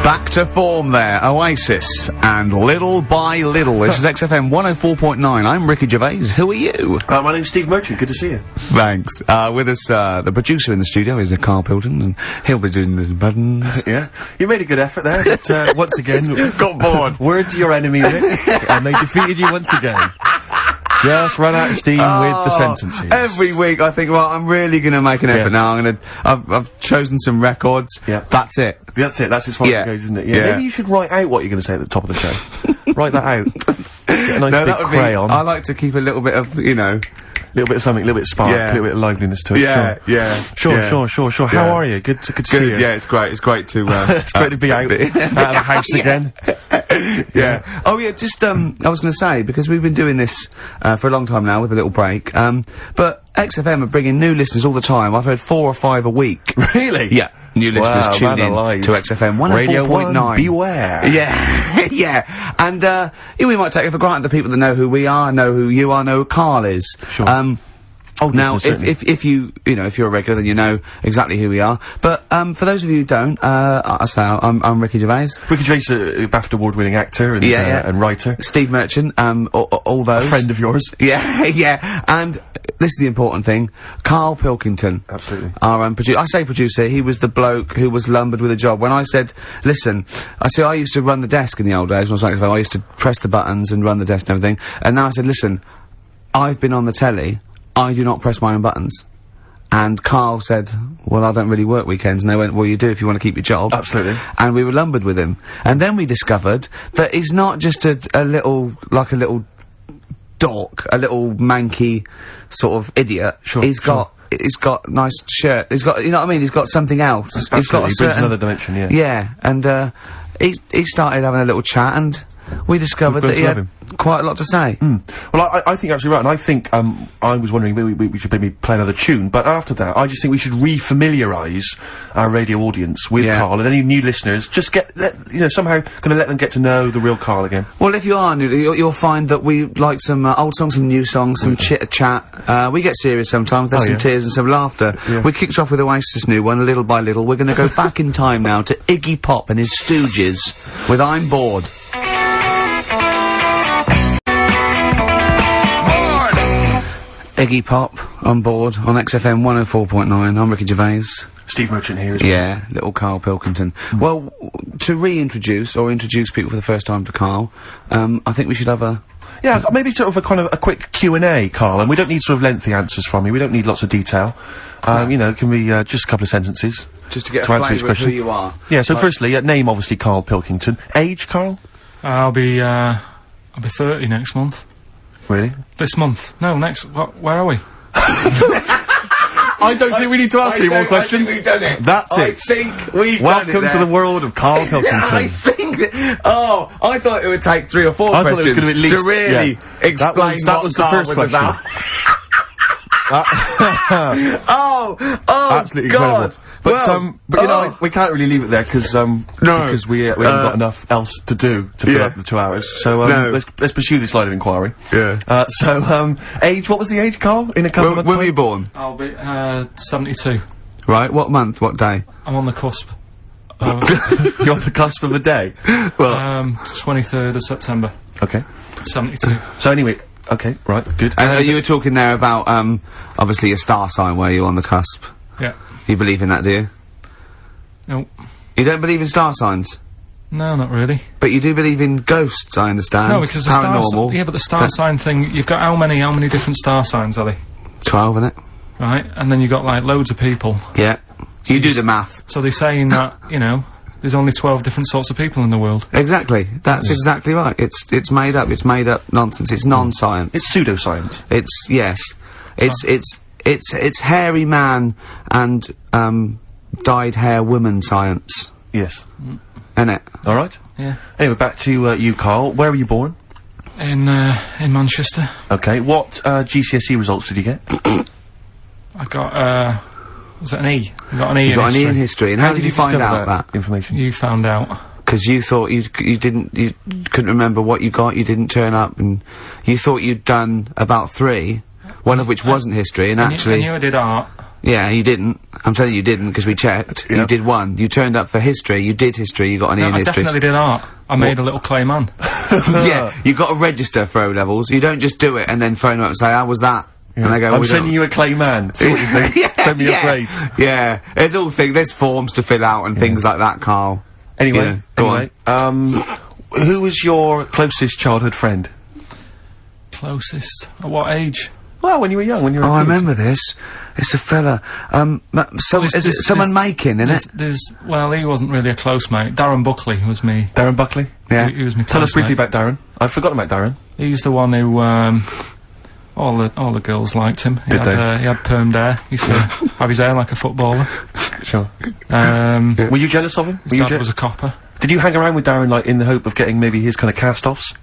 Back to form there, Oasis, and Little by Little. This is XFM 104.9. I'm Ricky Gervais. Who are you? My name's Steve Merchant. Good to see you. Thanks. With us, the producer in the studio is Carl Pilton, and he'll be doing the buttons. Yeah. You made a good effort there, but, once again... got bored. Words are your enemy, Rick, and they defeated you once again. Just run out of steam with the sentences. Every week I think, well, I'm really gonna make an effort now. I've chosen some records. Yeah. That's it. That's it. That's as far as it goes, isn't it? Yeah. Maybe you should write out what you're gonna say at the top of the show. Write that out. Get a nice big crayon. I like to keep a little bit of, you know... little bit of something, a little bit of spark, a little bit of liveliness to it. Sure. How are you? Good to see you. Yeah, it's great. It's great to, it's great to be out of the house again. Yeah. Oh yeah, just, I was gonna say, because we've been doing this, for a long time now with a little break, but XFM are bringing new listeners all the time. I've heard 4 or 5 a week. Really? Yeah. New listeners tune in alive. to XFM 104.9. Radio 1, beware. Yeah. Yeah. And, we might take it for granted the people that know who we are, know who you are, know who Carl is. Sure. Now, if you know, if you're a regular, then you know exactly who we are. But, for those of you who don't, I'm Ricky Gervais. Ricky Gervais, a BAFTA award-winning actor and, and writer. Steve Merchant, all those. A friend of yours. Yeah. And this is the important thing. Carl Pilkington. Absolutely. Our, producer. I say producer, he was the bloke who was lumbered with a job. When I said, listen, I used to run the desk in the old days when I was like, I used to press the buttons and run the desk and everything. And now I said, listen, I've been on the telly. I do not press my own buttons. And Carl said, well, I don't really work weekends. And they went, well, you do if you want to keep your job. Absolutely. And we were lumbered with him. And then we discovered that he's not just a little dork, a little manky sort of idiot. Sure. He's got nice shirt. He's got, you know what I mean? He's got something else. Absolutely. He's got he brings another dimension, yeah. Yeah. And, he started having a little chat and we discovered that he had quite a lot to say. Well, I think you're absolutely right, and I think, I was wondering maybe we should maybe play another tune, but after that, I just think we should re-familiarise our radio audience with Carl, and any new listeners, just somehow gonna let them get to know the real Carl again. Well, if you are new, you'll find that we like some old songs, some new songs, some chit-chat. We get serious sometimes, there's some tears and some laughter. Yeah. We kicked off with Oasis' new one, Little by Little. We're gonna go back in time now to Iggy Pop and his Stooges with I'm Bored. Iggy Pop on board on XFM 104.9. I'm Ricky Gervais. Steve Merchant here as well. Yeah, little Carl Pilkington. Well, to reintroduce or introduce people for the first time to Carl, I think we should have a... Yeah, maybe sort of a quick Q&A, Carl, and we don't need sort of lengthy answers from you, we don't need lots of detail. You know, can we, just a couple of sentences? Just to get a flavour of who you are. Yeah, so firstly, name obviously Carl Pilkington. Age, Carl? I'll be 30 next month. Really? This month? No, next. Where are we? I don't think we need to ask any more questions. I think we've done it. That's it. I think we've Welcome done it to the world of Carl Pilkington. I think that, I thought it would take 3 or 4 I questions thought it was going to at least, to really explain that was the first question. Absolutely God. incredible. But you know, we can't really leave it there because we haven't got enough else to do to fill up the 2 hours. So let's pursue this line of inquiry. Yeah. Age? What was the age, Carl? In a couple of months' when were you born? I'll be 72. Right. What month? What day? I'm on the cusp. You're on the cusp of a day. Well, 23rd of September. Okay. 72. So anyway. Okay, right, good. And you were talking there about, obviously a star sign where you're on the cusp. Yeah. You believe in that, do you? No. You don't believe in star signs? No, not really. But you do believe in ghosts, I understand. No, because paranormal. but the star sign thing, you've got how many different star signs, are they? 12, innit? Right, and then you've got, like, loads of people. Yeah. So you do the math. So they're saying that, you know, there's only 12 different sorts of people in the world. Exactly. That's exactly right. It's made up. It's made up nonsense. It's non-science. It's pseudoscience. It's hairy man and, dyed hair woman science. Yes. Innit? Alright. Yeah. Anyway, back to, you, Carl. Where were you born? In Manchester. Okay. What, GCSE results did you get? I got, was it an E? I got an E in history. You got an E in history. And how did you find out that information? You found out. Because you thought you couldn't remember what you got, you didn't turn up, and you thought you'd done about 3, one of which wasn't history, and actually... I knew I did art, Yeah, you didn't. I'm telling you didn't, because we checked. You did one. You turned up for history, you did history, you got an E in I history. definitely did art. I made a little clay man. Yeah, you got to register for O-levels. You don't just do it and then phone up and say, how was that? And they go, I'm sending you a clay man. See what you think? Send me a grade. Yeah, there's all things, there's forms to fill out and things like that, Carl. Anyway, go on. Who was your closest childhood friend? Closest? At what age? Well, when you were young, when you were a I kid. remember this. It's a fella. Is it someone making, isn't it? Well, he wasn't really a close mate. Darren Buckley was me. Darren Buckley? Yeah. He was me. Tell us close briefly mate. about Darren. I've forgotten about Darren. He's the one who, all the girls liked him. He Did they? he had permed hair. He used to have his hair like a footballer. Sure. His Were you jealous of him? Were you dad was a copper. Did you hang around with Darren, like, in the hope of getting maybe his kind of cast-offs?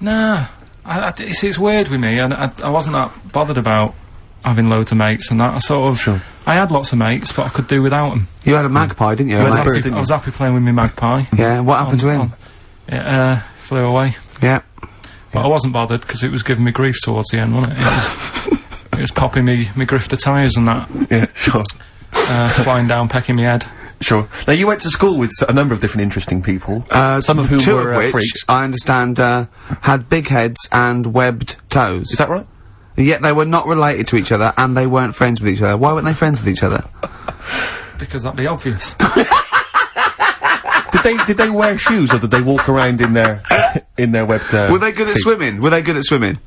Nah. It's weird with me, and I wasn't that bothered about having loads of mates and that. I sort of... Sure. I had lots of mates, but I could do without them. You had a magpie, didn't you? You had a a mate? bird, didn't I was happy playing with my magpie. Yeah, what happened to him? It flew away. Yeah. But I wasn't bothered, because it was giving me grief towards the end, wasn't it? It was popping me grifter tyres and that. Yeah, sure. Flying down, pecking me head. Sure. Now, you went to school with a number of different interesting people. Some of whom two were of which, freaks. I understand, had big heads and webbed toes. Is that right? Yet they were not related to each other, and they weren't friends with each other. Why weren't they friends with each other? Because that'd be obvious. Did they wear shoes, or did they walk around in their webbed? Were they good at swimming? Were they good at swimming?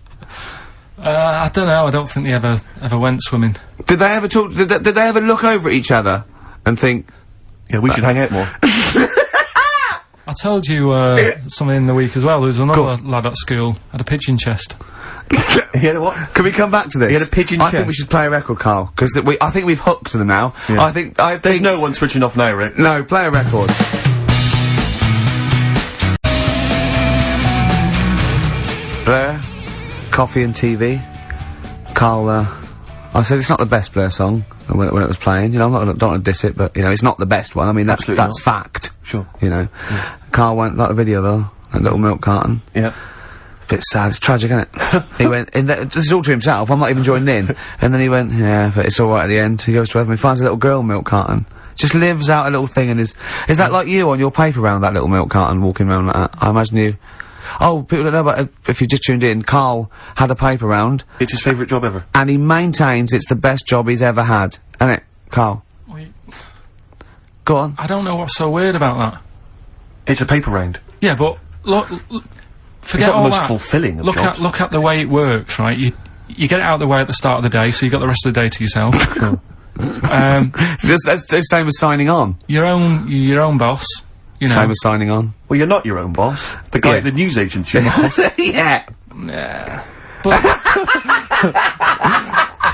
I don't know. I don't think they ever went swimming. Did they ever talk? Did they ever look over at each other and think? Yeah, we should hang out more. I told you something in the week as well. There was another lad at school had a pigeon chest. He had a what? Can we come back to this? He had a pigeon I think chest. we should play a record, Carl, because I think we've hooked them now. Yeah. I think There's no one switching off now, Rick. No, play a record. Blur, coffee and TV. Carl, I said it's not the best Blur song when it was playing. You know, don't want to diss it, but you know, it's not the best one. I mean, that's Absolutely not. fact. Sure. You know, Carl went like the video though, that little milk carton. Yeah. Bit sad, it's tragic, isn't it? He went, this is all to himself, I'm not even joining in. And then he went, yeah, but it's alright at the end. He goes to heaven, he finds a little girl milk carton. Just lives out a little thing and is that like you on your paper round, that little milk carton, walking around like that? I imagine you... Oh, people don't know about if you just tuned in, Carl had a paper round. It's his favourite job ever. And he maintains it's the best job he's ever had. Isn't it, Carl? Go on. I don't know what's so weird about that. It's a paper round. Yeah, but look, forget It's not all the most that. fulfilling of jobs. Look at the way it works, right? You get it out of the way at the start of the day, so you got the rest of the day to yourself. It's just it's the same as signing on. Your own boss. You know. Same as signing on. Well, you're not your own boss. The guy at the news agency. Yeah. Yeah. But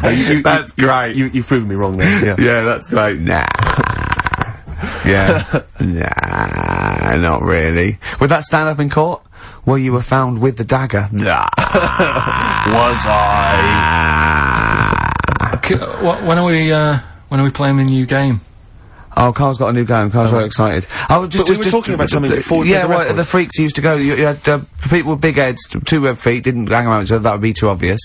That's great. You've proven me wrong there. Yeah. Yeah, that's great. Nah. Yeah. Nah, not really. Would that stand up in court? Where you were found with the dagger? Nah. Was I? when are we playing the new game? Oh, Carl's got a new game. Carl's very excited. Oh, just, we were talking about something before we yeah, played the well, record. the freaks used to go. You had people with big heads, two web feet, didn't hang around each other. That would be too obvious.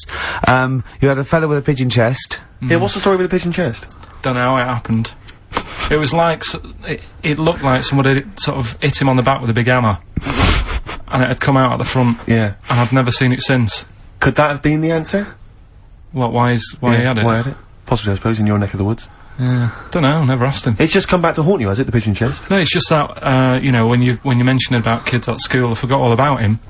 You had a fella with a pigeon chest. Yeah, what's the story with the pigeon chest? Don't know how it happened. It was like it looked like somebody had sort of hit him on the back with a big hammer, and it had come out at the front. Yeah. And I've never seen it since. Could that have been the answer? What? Why he had it? Why had it? Possibly, I suppose, in your neck of the woods. Yeah. Don't know. Never asked him. It's just come back to haunt you, has it? The pigeon chest? No, it's just that you know, when you mentioned about kids at school, I forgot all about him.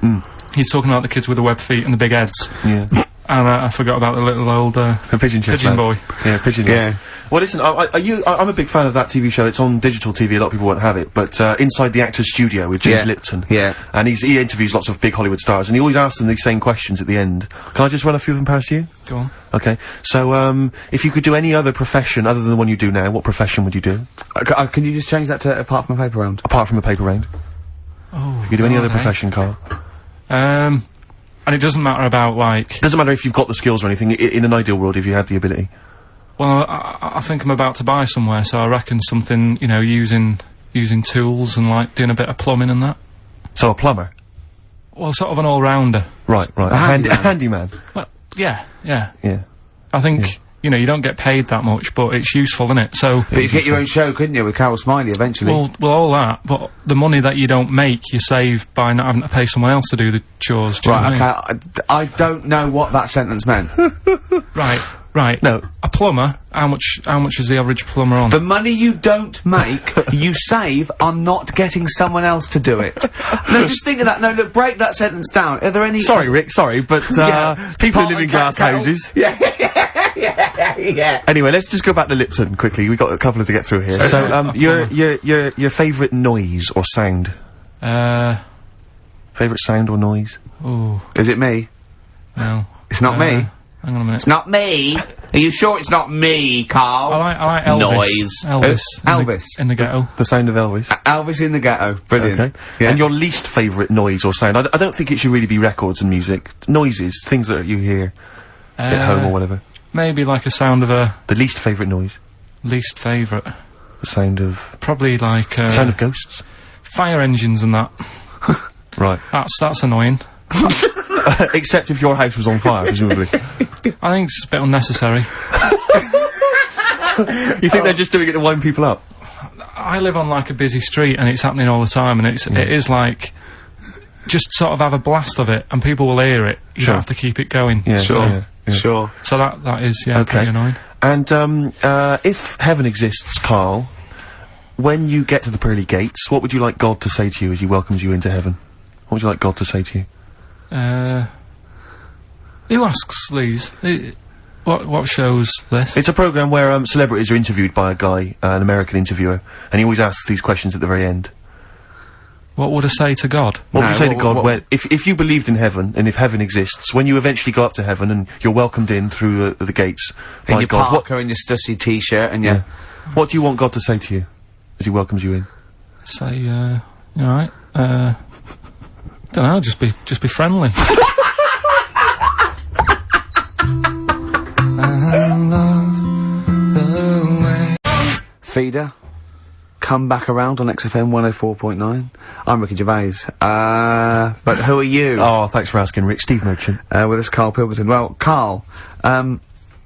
He's talking about the kids with the web feet and the big heads. Yeah. And I forgot about the little old The pigeon chest. pigeon lad. boy. Yeah, pigeon. Yeah. Well, listen, I'm a big fan of that TV show. It's on digital TV. A lot of people won't have it, but Inside the Actor's Studio with James Yeah. Lipton. Yeah. And he interviews lots of big Hollywood stars, and he always asks them these same questions at the end. Can I just run a few of them past you? Go on. Okay. So, if you could do any other profession other than the one you do now, what profession would you do? Can you just change that to apart from a paper round? Apart from a paper round. Oh. You could do any other okay. profession, Carl. And it doesn't matter about like. Doesn't matter if you've got the skills or anything. In an ideal world, if you had the ability. Well, I think I'm about to buy somewhere, so I reckon something, you know, using tools and like doing a bit of plumbing and that. So a plumber. Well, sort of an all-rounder. Right. A handyman. Well, yeah. Yeah. I think you know, you don't get paid that much, but it's useful, isn't it? So. But you could get your own show, couldn't you, with Carol Smiley eventually? Well, all that, but the money that you don't make, you save by not having to pay someone else to do the chores. Do you know what I mean? I don't know what that sentence meant. Right. No. A plumber, how much is the average plumber on? The money you don't make, you save on not getting someone else to do it. No, just think of that. No, look, break that sentence down. Are there any... Sorry, Rick, sorry, but, people who live in glass houses... Yeah. Anyway, let's just go back to Lipton quickly. We've got a couple to get through here. So, your favourite noise or sound? Favourite sound or noise? Ooh. Is it me? No. It's not me. Hang on a minute. It's not me. Are you sure it's not me, Carl? I like Elvis. Noise. Elvis. In the ghetto. The sound of Elvis. Elvis in the ghetto. Brilliant. Okay. Yeah. And your least favourite noise or sound? I don't think it should really be records and music. Noises, things that you hear at home or whatever. Maybe like a sound of a... The least favourite noise? Least favourite. The sound of... Probably like, sound of ghosts? Fire engines and that. Right. That's annoying. Except if your house was on fire, presumably. I think it's a bit unnecessary. You think they're just doing it to wind people up? I live on like a busy street and it's happening all the time, and it is like, just sort of have a blast of it and people will hear it. You don't have to keep it going. Yeah, sure. Yeah. Sure. So that is, pretty annoying. And, if heaven exists, Carl, when you get to the pearly gates, what would you like God to say to you as he welcomes you into heaven? What would you like God to say to you? Who asks these? What show's this? It's a programme where, celebrities are interviewed by a guy, an American interviewer, and he always asks these questions at the very end. What would I say to God? What would you say to God when, if you believed in heaven, and if heaven exists, when you eventually go up to heaven and you're welcomed in through the gates by your God, parka and your stussy t-shirt and your... What do you want God to say to you as he welcomes you in? Say, you alright? Don't know, just be friendly. Feeder, come back around on XFM 104.9. I'm Ricky Gervais. But who are you? Oh, thanks for asking, Rick. Steve Merchant. With us, Carl Pilkington. Well, Carl, now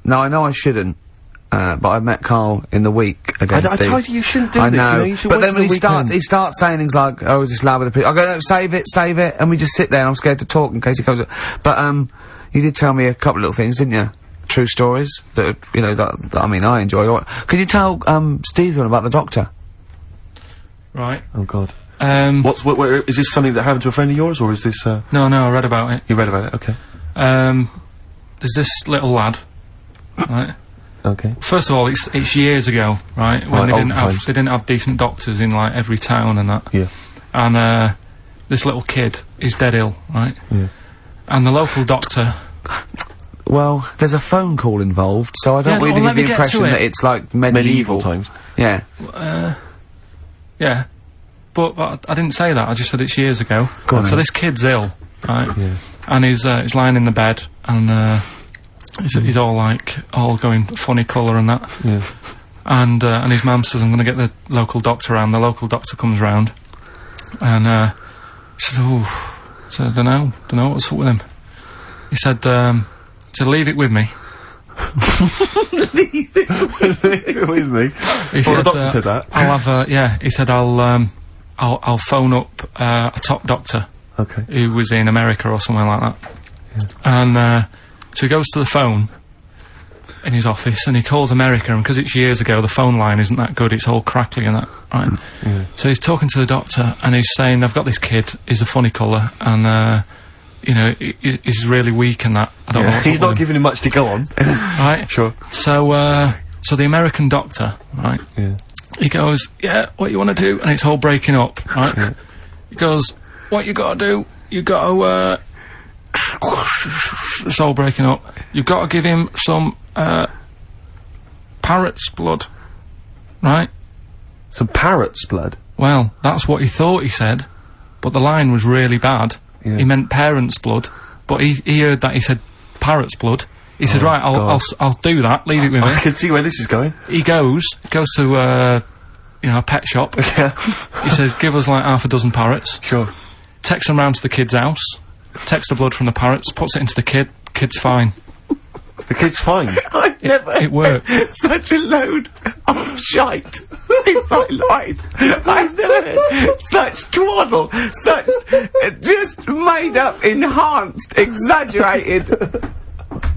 I know I shouldn't, but I met Carl in the week against Steve. I told you shouldn't do I this, know, you know, you should but wait then till when the he starts saying things like, oh, is this lad with a picture? I go, no, save it, and we just sit there and I'm scared to talk in case he comes up. But, you did tell me a couple of little things, didn't you? True stories that, you know, that I mean, I enjoy. Can you tell, Steve about the doctor? Right. Oh, God. Is this something that happened to a friend of yours, or is this, No, I read about it. You read about it, okay. There's this little lad, right? Okay. First of all, it's years ago, right? When they didn't have decent doctors in, like, every town and that. Yeah. And, this little kid is dead ill, right? Yeah. And the local doctor... Well, there's a phone call involved, so I don't really get the impression that it's like medieval times. Yeah. Yeah. But I didn't say that, I just said it's years ago. Go on so this kid's ill, right? Yeah. And he's lying in the bed, and, he's all going funny colour and that. Yeah. And his mum says, I'm gonna get the local doctor round. The local doctor comes round, and, says, so I don't know what's up with him. He said, leave it with me. Leave it with me? He said, the doctor said that? I'll have, he said, I'll phone up, a top doctor. Okay. Who was in America or somewhere like that. Yeah. And, so he goes to the phone in his office, and he calls America, and because it's years ago, the phone line isn't that good, it's all crackly and that, right? Yeah. So he's talking to the doctor, and he's saying, I've got this kid, he's a funny colour, and, you know, he's really weak and that. I don't know what's He's up not with him. giving him much to go on. Right? Sure. So the American doctor, right? Yeah. He goes, yeah, what you want to do? And it's all breaking up, right? Yeah. He goes, what you gotta do? You gotta, it's all breaking up. You've got to give him some, parrot's blood, right? Some parrot's blood? Well, that's what he thought he said, but the line was really bad. Yeah. He meant parent's blood, but he heard that he said parrot's blood. He said, right, I'll do that, leave it with me. I can see where this is going. He goes to, you know, a pet shop. Yeah. He says, give us like half a dozen parrots. Sure. Takes them round to the kid's house, takes the blood from the parrots, puts it into the kid's fine. The kid's fine. I've never it worked. heard such a load of shite in my life. I've never heard such twaddle, such just made up, enhanced, exaggerated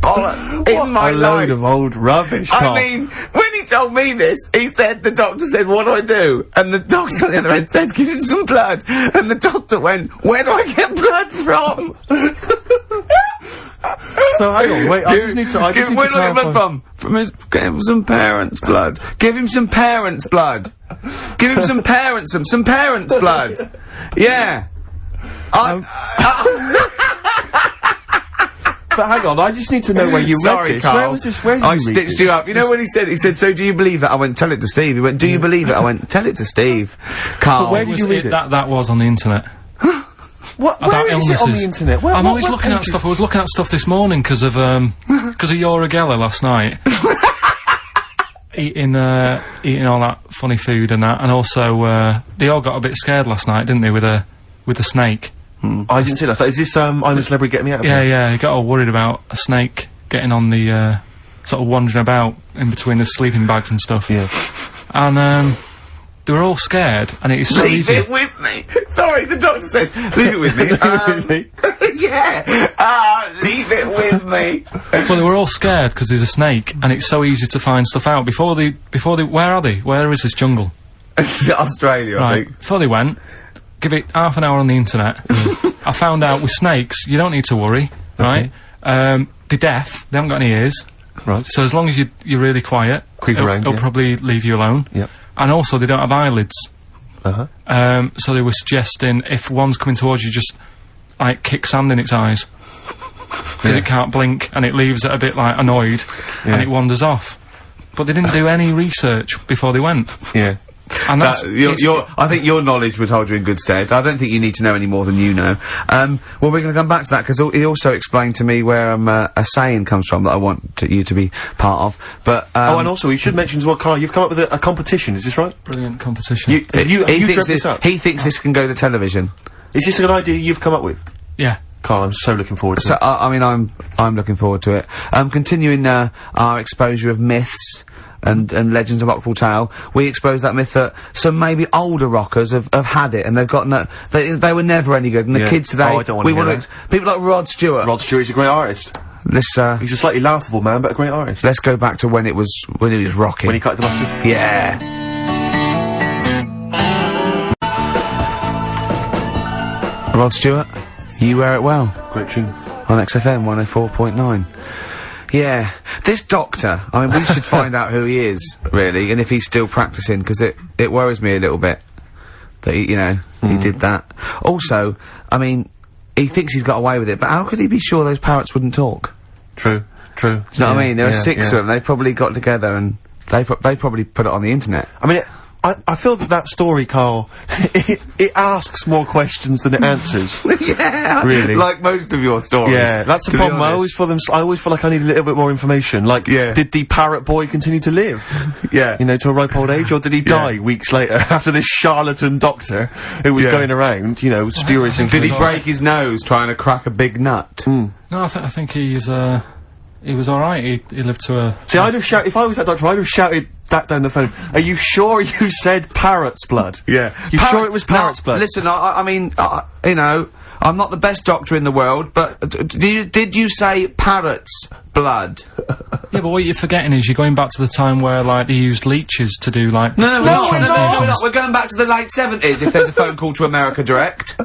bollocks in my a life. load of old rubbish, Carl. I mean, when he told me this, he said, the doctor said, what do I do? And the doctor on the other end said, give him some blood. And the doctor went, where do I get blood from? So hang on, wait, I just need to where do I get blood clarify. from? Give him some parents' blood. Give him some parents' blood. Give him some parents' blood. Yeah. But hang on, I just need to know where you read Sorry, this. Carl. Where was this? Where did I you read stitched this? you up. You know when he said, so do you believe it? I went, tell it to Steve. He went, do you believe it? I went, tell it to Steve. Carl. where did you read it? That was on the internet. What? About Where is it on the illnesses. internet? I'm always looking at stuff. I was looking at stuff this morning because of Yoragella last night. eating all that funny food and that, and also they all got a bit scared last night, didn't they, with a snake? I didn't see that. So is this I'm a Celebrity, Get Me Out of Here? Yeah, he got all worried about a snake getting on the sort of wandering about in between the sleeping bags and stuff. Yeah. And they were all scared, and it is so Leave easy. it with me. Sorry, the doctor says, leave it with me. Yeah. Leave it with me. Well, they were all scared because there's a snake, and it's so easy to find stuff out. Before they, where are they? Where is this jungle? Australia, I Right. think. Before they went, give it half an hour on the internet. I found out with snakes, you don't need to worry, right? They're deaf. They haven't got any ears. Right. So as long as you're really quiet, Creep around, it'll yeah. probably leave you alone. Yep. And also, they don't have eyelids. Uh-huh. So they were suggesting if one's coming towards you, just like kick sand in its eyes, because it can't blink, and it leaves it a bit like annoyed, and it wanders off. But they didn't do any research before they went, Yeah. and that's I think your knowledge would hold you in good stead. I don't think you need to know any more than you know. Well, we're going to come back to that because he also explained to me where a saying comes from that I want you to be part of. But Oh, and also, you should mention as well, Carl, you've come up with a competition, is this right? brilliant competition. Have you he dreamt this up? He thinks this can go to television. Is this an idea you've come up with? Yeah. Carl, I'm so looking forward to So it. I mean, I'm looking forward to it. Continuing our exposure of myths and legends of Rockfall Tale, we exposed that myth that some maybe older rockers have had it and they've got they were never any good, and the Yeah. kids today, Oh, I don't wanna hear that. people like Rod Stewart. Rod Stewart's a great artist. Let's He's a slightly laughable man, but a great artist. let's go back to when he was rocking. When he cut the mustard. Yeah. Rod Stewart, You Wear It Well Great tune. on XFM 104.9. Yeah, this doctor, I mean, we should find out who he is, really, and if he's still practising, because it worries me a little bit that he, he did that. Also, I mean, he thinks he's got away with it, but how could he be sure those parrots wouldn't talk? True. Do you know what I mean? There are six of them, they probably got together and they probably put it on the internet. I mean, I feel that story, Carl, it asks more questions than it answers. Yeah, Really? like most of your stories. Yeah, that's the to be problem. I honest. always feel like I need a little bit more information. Like, Yeah. did the parrot boy continue to live? Yeah. To a ripe old age, or did he die weeks later after this charlatan doctor who was Yeah. going around, spewing things? Did he break his nose trying to crack a big nut? No, I think he was all right. He lived to a. See, I'd have shouted, if I was that doctor, I'd have shouted that down the phone. Are you sure you said parrot's blood? Yeah. You sure it was parrot's blood? Listen, I mean, I'm not the best doctor in the world, but did you say parrot's blood? Yeah, but what you're forgetting is you're going back to the time where like they used leeches to do like. No, blood transfusions. we're going back to the late 70s if there's a phone call to America Direct.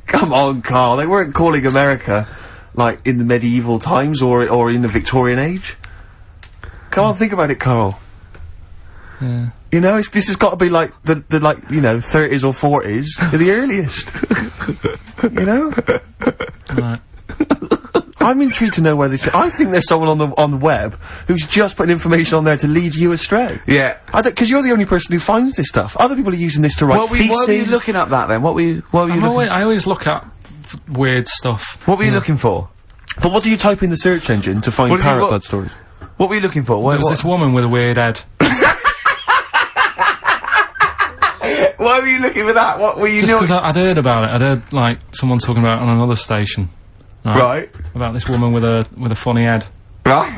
Come on, Carl. They weren't calling America, like, in the medieval times or in the Victorian age. Come on, think about it, Carl. Yeah. This has got to be like the 30s or 40s, the earliest. Right. I'm intrigued to know where this. I think there's someone on the web who's just putting information on there to lead you astray. Yeah. Because you're the only person who finds this stuff. Other people are using this to write theses. What were you looking at that then? What were you looking? I always look at weird stuff. What were you looking for? But what do you type in the search engine to find What did you- parrot what- blood stories? What were you looking for? There was this woman with a weird head. Why were you looking for that? What were you Just doing? because I'd heard about it. I'd heard like someone talking about it on another station. Right. About this woman with a funny head. Right?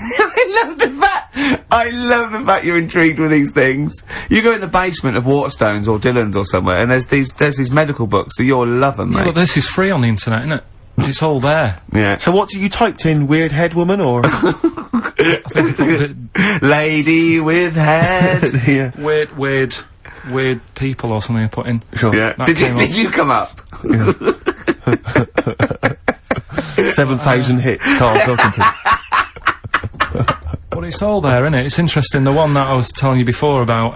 I love the fact you're intrigued with these things. You go in the basement of Waterstones or Dillon's or somewhere, and there's these medical books that you'll love them, mate. Yeah, but this is free on the internet, isn't it? It's all there. Yeah. So what you typed in? Weird head woman or I think lady with head. yeah. Weird people or something I put in. Sure. Yeah. Did you come up? 7,000 hits. Carl Pilkington. But it's all there, isn't it? It's interesting. The one that I was telling you before about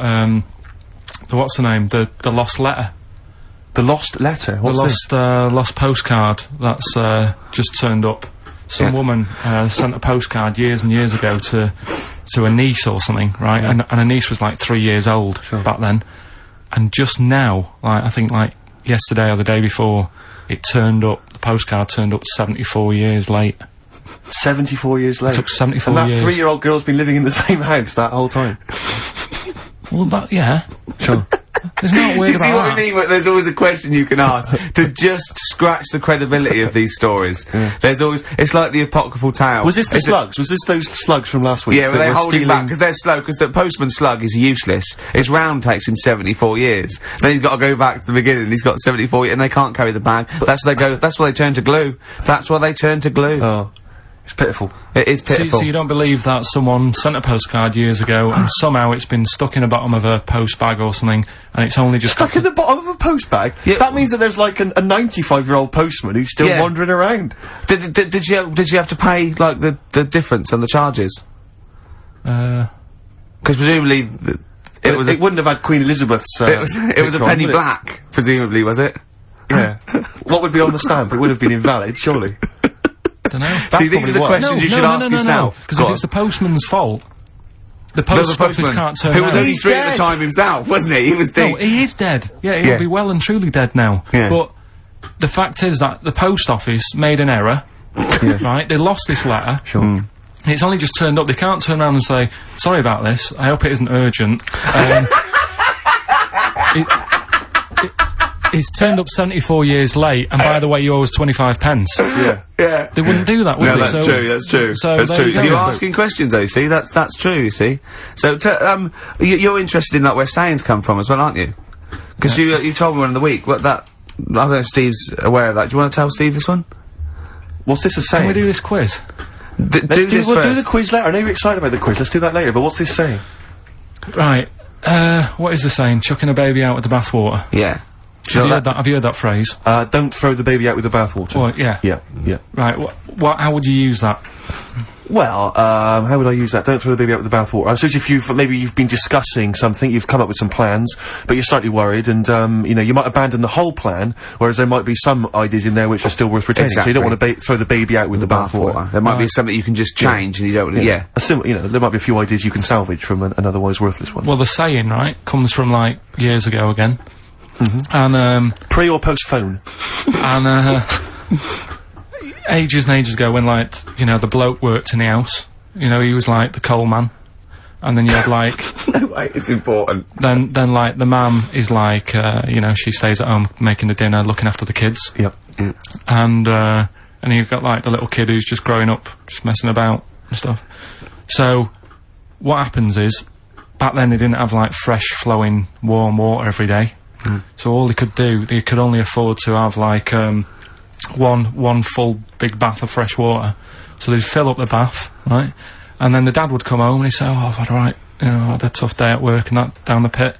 what's the name? The lost letter. The lost letter. What's this? Lost postcard that's just turned up. Some woman sent a postcard years and years ago to a niece or something, right? Yeah. And her niece was like 3 years old back then. And just now, like I think like yesterday or the day before, it turned up. The postcard turned up 74 years late. 74 years later. It took 74 and years. that 3-year-old girl's been living in the same house that whole time. Well, yeah. Sure. There's not weird You see what I mean? There's always a question you can ask to just scratch the credibility of these stories. Yeah. There's always, it's like the apocryphal tale. Was this the slugs? Was this those slugs from last week? Yeah, well, they hold him back because they're slow. Because the postman's slug is useless. His round takes him 74 years. Then he's got to go back to the beginning. He's got 74 years, and they can't carry the bag. That's why they go. That's why they turn to glue. That's why they turn to glue. Oh. It's pitiful. It is pitiful. So you don't believe that someone sent a postcard years ago and somehow it's been stuck in the bottom of a post bag or something and it's only just stuck in the bottom of a post bag? Yeah. That means that there's like a 95-year-old postman who's still wandering around. Did you have to pay like the difference on the charges? Because presumably it wouldn't have had Queen Elizabeth's. It was a penny black, presumably, was it? Yeah. What would be on the stamp? It would have been invalid, surely. Dunno. See, these are the questions you should ask yourself. Because if it's the postman's fault, the post office can't turn Who was around. only 3 at the time himself, wasn't he? He was dead. No, he is dead. Yeah, he'll be well and truly dead now. Yeah. But the fact is that the post office made an error, right? They lost this letter. Sure. It's only just turned up. They can't turn around and say, sorry about this, I hope it isn't urgent. It's turned up 74 years late, and by the way, you owe us 25 pence. Yeah. They wouldn't do that, would No, they? that's true, that's true. So that's there true. you go. You're asking questions though, you see? That's true, you see? So, you're interested in like where sayings come from as well, aren't you? Because you told me one in the week, I don't know if Steve's aware of that. Do you want to tell Steve this one? What's this a saying? Can we do this quiz? We'll do the quiz later. I know you're excited about the quiz. Let's do that later, but what's this saying? Right. What is the saying? Chucking a baby out with the bathwater. Yeah. Have you heard that phrase? Don't throw the baby out with the bathwater. Oh, yeah. Yeah. Right, how would you use that? Well, how would I use that? Don't throw the baby out with the bathwater. I suppose if you've been discussing something, you've come up with some plans, but you're slightly worried, and you know, you might abandon the whole plan, whereas there might be some ideas in there which are still worth retaining. Exactly. So you don't want to throw the baby out with the bathwater. There might be something you can just change, and you don't. Yeah. You know, there might be a few ideas you can salvage from an otherwise worthless one. Well, the saying, right, comes from like years ago again. And pre or post phone. And ages and ages ago, when like the bloke worked in the house, he was like the coal man, and then you had like no way, it's important. Then like the mum is like she stays at home making the dinner, looking after the kids. Yep. And you've got like the little kid who's just growing up, just messing about and stuff. So what happens is, back then they didn't have like fresh flowing warm water every day. So all they could only afford to have like one full big bath of fresh water. So they'd fill up the bath, right? And then the dad would come home and he'd say, "Oh, I've had I had a tough day at work and that down the pit."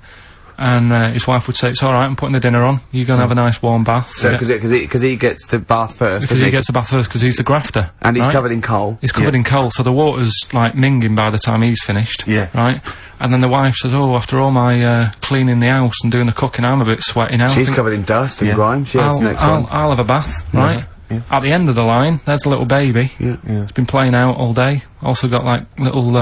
And his wife would say, "It's all right, I'm putting the dinner on. You're gonna have a nice warm bath." So because he gets the bath first. Because he gets the bath first because he's the grafter, and he's covered in coal. He's covered in coal, so the water's like minging by the time he's finished. Yeah. Right. And then the wife says, "Oh, after all my cleaning the house and doing the cooking, I'm a bit sweaty now." She's covered in dust and grime. She has the next one. I'll have a bath, right? Yeah. At the end of the line, there's a little baby. Yeah. It's been playing out all day. Also got like little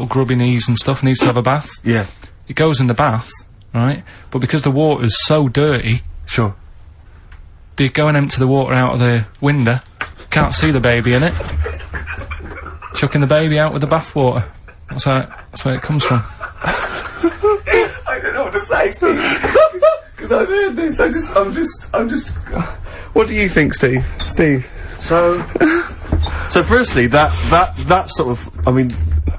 grubby knees and stuff. Needs to have a bath. Yeah. It goes in the bath, right? But because the water's so dirty, sure, they go and empty the water out of the window. Can't see the baby in it. Chucking the baby out with the bath water. That's where it comes from. I don't know what to say, Steve. Because I've heard this. I'm just. What do you think, Steve? Steve. So So firstly, that sort of, I mean,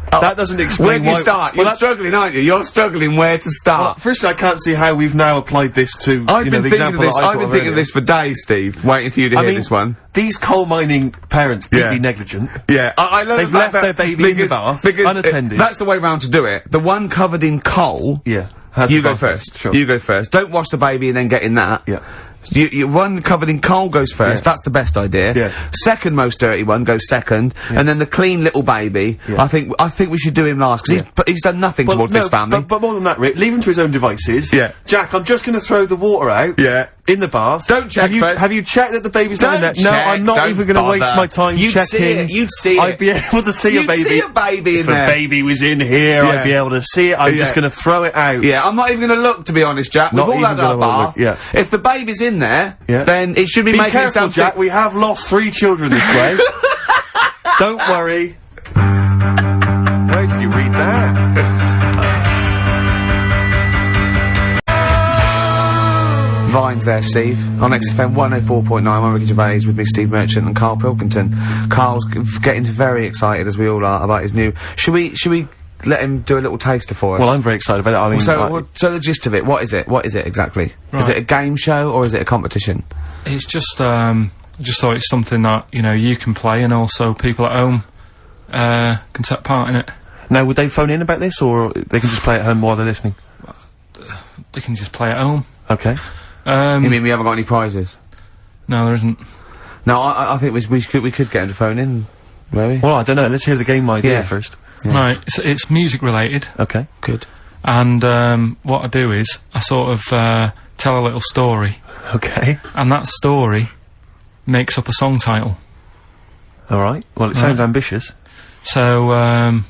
that doesn't explain where do you start? You're struggling, aren't you? You're struggling where to start. Firstly, I can't see how we've now applied this to, I've you know, been the thinking example of this. that I I've been thinking of this for days, Steve, waiting for you to hear this one. These coal mining parents deeply negligent. Yeah, I love They've the fact left that their baby in the bath, unattended. That's the way round to do it. The one covered in coal. Yeah. You go first. Sure. You go first. Don't wash the baby and then get in that. Yeah. You one covered in coal goes first. That's the best idea. Yeah. Second most dirty one goes second, and then the clean little baby. Yeah. I think we should do him last because he's done nothing towards this family. But more than that, Rick, leave him to his own devices. Yeah. Jack, I'm just going to throw the water out. Yeah. In the bath. Don't check first. Have you checked that the baby's not in there? Don't No, check, I'm not don't even going to waste bother. my time You'd checking. see it, you'd see I'd it. be able to see You'd a baby. see a baby in if there. a baby was in here, I'd be able to see it. I'm just going to throw it out. Yeah, I'm not even going to look, to be honest, Jack. Not We've all even had our gonna bath. look, yeah. If the baby's in there, then it should be Be making careful, it sound Jack. We have lost 3 children this way. Don't worry. Where did you read that? Vines there, Steve. On XFM 104.9, I'm Ricky Gervais with me, Steve Merchant and Carl Pilkington. Carl's getting very excited, as we all are, about his new... Should we let him do a little taster for us? Well, I'm very excited about it. I mean, so the gist of it, what is it? What is it exactly? Right. Is it a game show or is it a competition? It's just thought it's something that, you know, you can play and also people at home, can take part in it. now, would they phone in about this, or they can just play at home while they're listening? They can just play at home. Okay. You mean we haven't got any prizes? No, there isn't. No, I think we could get him to phone in, maybe. Well, I don't know. Let's hear the game idea first. Yeah. Right, it's music related. Okay. Good. And what I do is I sort of tell a little story, Okay. and that story makes up a song title. All right. Well, it sounds ambitious. So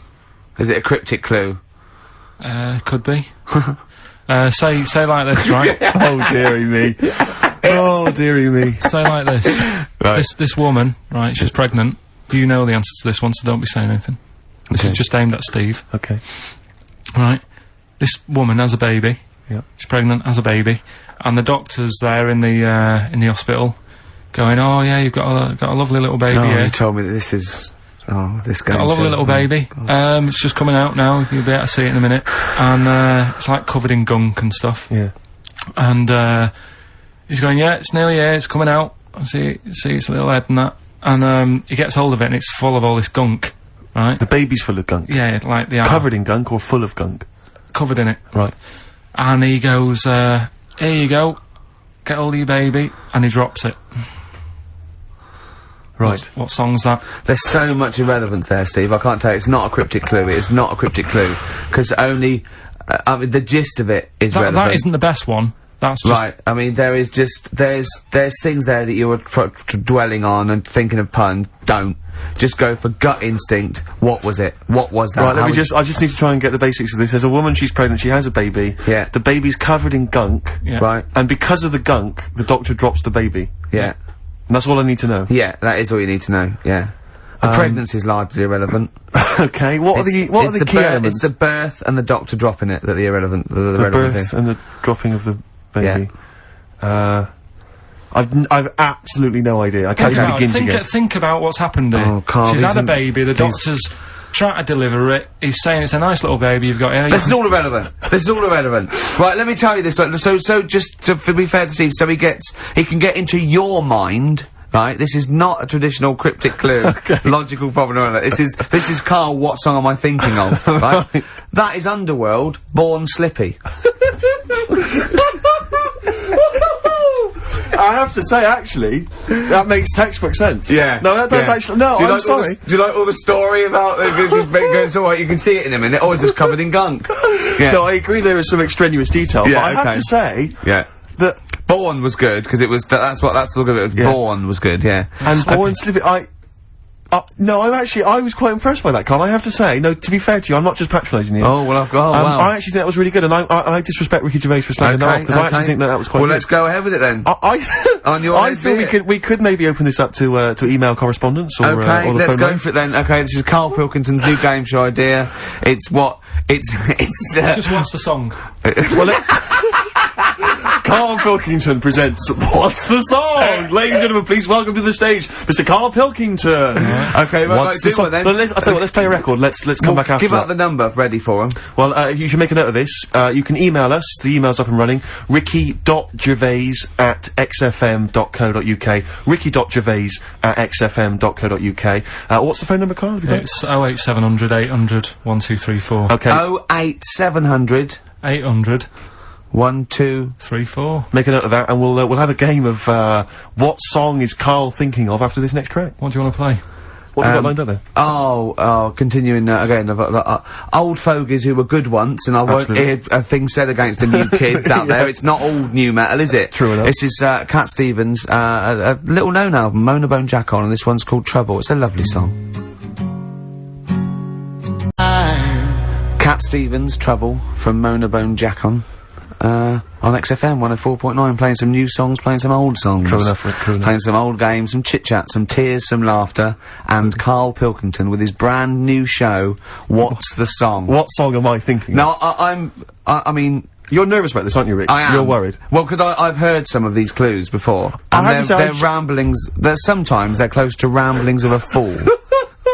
Is it a cryptic clue? could be. Say like this, right? Oh, dearie me. Oh, dearie me. Say like this. Right. This woman, right? She's pregnant. You know the answer to this one, so don't be saying anything. This is just aimed at Steve. Okay. Right. This woman has a baby. Yeah. She's pregnant, has a baby, and the doctor's there in the hospital, going, "Oh yeah, you've got a lovely little baby Oh, here. you told me that this is... Oh, this game Got a lovely show. little baby. It's just coming out now. You'll be able to see it in a minute, and it's like covered in gunk and stuff. Yeah. And he's going, yeah, it's nearly here. It's coming out. I see its little head and that, and he gets hold of it, and it's full of all this gunk, right? The baby's full of gunk. Yeah, like the Covered in gunk or full of gunk? covered in it. Right. And he goes, here you go, get hold of your baby, and he drops it. Right. What song's that? There's so much irrelevance there, Steve. I can't tell you. It's not a cryptic clue. It's not a cryptic clue. Because only... I mean, the gist of it is relevant. That isn't the best one. That's just... Right, I mean, there is just... There's things there that you were dwelling on and thinking of puns. Don't. Just go for gut instinct. What was it? What was that? Right, I just need to try and get the basics of this. There's a woman, she's pregnant, she has a baby. Yeah. The baby's covered in gunk. Yeah. Right, And because of the gunk, the doctor drops the baby. yeah. And that's all I need to know. Yeah, that is all you need to know, yeah. The pregnancy's largely irrelevant. Okay, what are the key elements? It's the birth and the doctor dropping it that the irrelevant... The The relevant birth thing. and the dropping of the baby. I've absolutely no idea. I can't even begin to guess. Think about what's happened here. Oh, Carl, She's had a isn't- baby, the doctor's trying to deliver it, he's saying it's a nice little baby you've got here. This is all irrelevant. This is all irrelevant. Right, let me tell you this. Like, so just to be fair to Steve, so he can get into your mind. Right, this is not a traditional cryptic clue, logical problem or anything. This is Carl. What song am I thinking of? Right, that is Underworld, Born Slippy. I have to say, actually, that makes textbook sense. Yeah. No, that does actually. No, do you I'm like sorry. do you like all the story about it's alright, you can see it in a minute, or is this covered in gunk? Yeah. No, I agree there is some extraneous detail, Yeah, but I have okay. to say Yeah. that Born was good, because it was, that's the look of it, was Yeah. Born was good, yeah. and Born Slippy, no, I was quite impressed by that, Carl. I have to say, no, to be fair to you, I'm not just patronising you. Oh, well, wow. I actually think that was really good, and I disrespect Ricky Gervais for slagging that off, because I actually think that was quite well, good. let's go ahead with it then. On your I head, feel be it. we could maybe open this up to email correspondence or Okay, or the let's phone go lines. for it then. Okay, this is Carl Pilkington's new game show idea. It's He just wants the song. Well, Carl Pilkington presents What's the Song? Ladies and gentlemen, please welcome to the stage, Mr. Carl Pilkington. Okay, What's the song? then? Well, I'll tell you what, let's play a record. Let's come back after Give out the number ready for him. Well, you should make a note of this. You can email us. The email's up and running. ricky.gervais@xfm.co.uk. ricky.gervais@xfm.co.uk. What's the phone number, Carl? Have you got it? It's 08700 800 1234. Okay. 08700 800 1234.34. Make a note of that, and we'll have a game of what song is Carl thinking of after this next track. What do you want to play? What have you got lined up there? Continuing again, old fogies who were good once, and I won't hear a thing said against the new kids out there. It's not all new metal, is it? True enough. This is Cat Stevens, a little known album, Mona Bone Jack On, and this one's called Trouble. It's a lovely song. Cat Stevens, Trouble, from Mona Bone Jack On XFM 104.9, playing some new songs, playing some old songs. True enough, Rick, true enough. Playing some old games, some chit-chat, some tears, some laughter, and Carl Pilkington with his brand new show, What's the Song? What song am I thinking of? Now, I mean... You're nervous about this, aren't you, Rick? I am. You're worried. Well, because I've heard some of these clues before, and they're ramblings, sometimes they're close to ramblings of a fool.